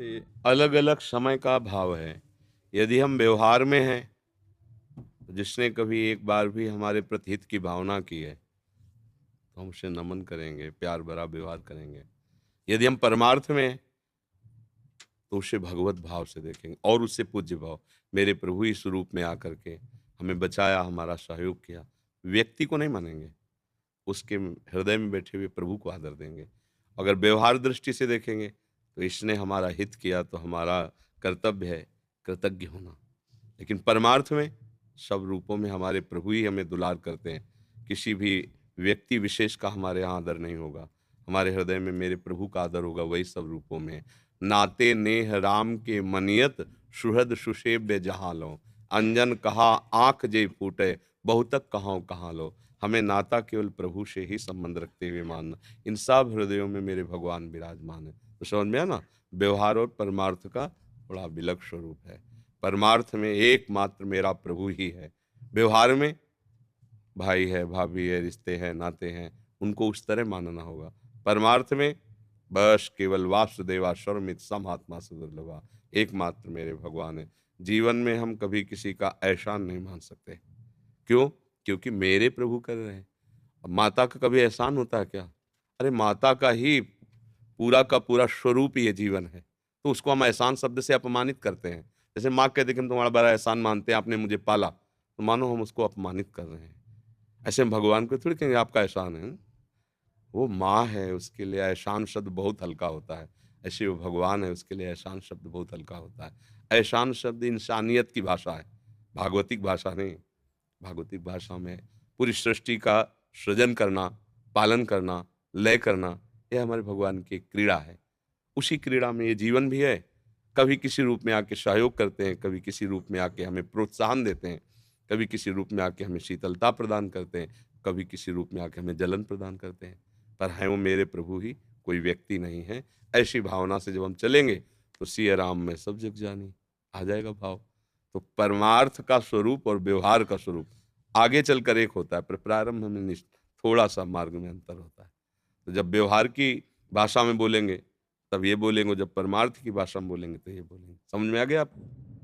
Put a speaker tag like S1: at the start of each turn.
S1: जी, अलग-अलग समय का भाव है। यदि हम व्यवहार में हैं, तो जिसने कभी एक बार भी हमारे प्रति हित की भावना की है, तो हम उसे नमन करेंगे, प्यार भरा व्यवहार करेंगे। यदि हम परमार्थ में हैं, तो उसे भगवत भाव से देखेंगे और उससे पूज्य भाव। मेरे प्रभु इस रूप में आकर के हमें बचाया, हमारा सहयोग किया। व्यक्ति को नहीं मानेंगे, उसके हृदय में बैठे हुए प्रभु को आदर देंगे। अगर व्यवहार दृष्टि से देखेंगे, तो इसने हमारा हित किया, तो हमारा कर्तव्य है कृतज्ञ होना। लेकिन परमार्थ में सब रूपों में हमारे प्रभु ही हमें दुलार करते हैं। किसी भी व्यक्ति विशेष का हमारे यहाँ आदर नहीं होगा। हमारे हृदय में मेरे प्रभु का आदर होगा, वही सब रूपों में है। नाते नेह राम के मनियत सुहृद सुसेव्य जहाँ लो। अंजन कहा आँख जे फूटे बहुतक कहाँ कहाँ लो। हमें नाता केवल प्रभु से ही संबंध रखते हुए मानना। इन सब हृदयों में मेरे भगवान विराजमान है। तो समझ में आया ना? व्यवहार और परमार्थ का बड़ा विलक्षण स्वरूप है। परमार्थ में एकमात्र मेरा प्रभु ही है। व्यवहार में भाई है, भाभी है, रिश्ते हैं, नाते हैं, उनको उस तरह मानना होगा। परमार्थ में बस केवल वासुदेवा सर्वमित सम आत्मा सुदुर्लभा, एकमात्र मेरे भगवान हैं। जीवन में हम कभी किसी का एहसान नहीं मान सकते। क्यों? क्योंकि मेरे प्रभु कर रहे हैं। अब माता का कभी एहसान होता है क्या? अरे माता का ही पूरा का पूरा स्वरूप ही ये जीवन है। तो उसको हम एहसान शब्द से अपमानित करते हैं। जैसे माँ कहती है कि हम तुम्हारा बड़ा एहसान मानते हैं, आपने मुझे पाला। तो मानो हम उसको अपमानित कर रहे हैं। ऐसे हम भगवान को थोड़ी कहेंगे आपका एहसान है। वो माँ है, उसके लिए एहसान शब्द बहुत हल्का होता है। ऐसे वो भगवान है, उसके लिए एहसान शब्द बहुत हल्का होता है। एहसान शब्द इंसानियत की भाषा है, भागवतिक भाषा नहीं। भागवतिक भाषा में पूरी सृष्टि का सृजन करना, पालन करना, लय करना, यह हमारे भगवान की एक क्रीड़ा है। उसी क्रीड़ा में ये जीवन भी है। कभी किसी रूप में आके सहयोग करते हैं, कभी किसी रूप में आके हमें प्रोत्साहन देते हैं, कभी किसी रूप में आके हमें शीतलता प्रदान करते हैं, कभी किसी रूप में आके हमें जलन प्रदान करते हैं। पर हैं वो मेरे प्रभु ही, कोई व्यक्ति नहीं है। ऐसी भावना से जब हम चलेंगे, तो सिया राम में सब जग जानी, आ जाएगा भाव। तो परमार्थ का स्वरूप और व्यवहार का स्वरूप आगे चलकर एक होता है, पर प्रारंभ में थोड़ा-सा मार्ग में अंतर होता है। तो जब व्यवहार की भाषा में बोलेंगे, तब ये बोलेंगे, जब परमार्थ की भाषा में बोलेंगे, तो ये बोलेंगे। समझ में आ गया आपको?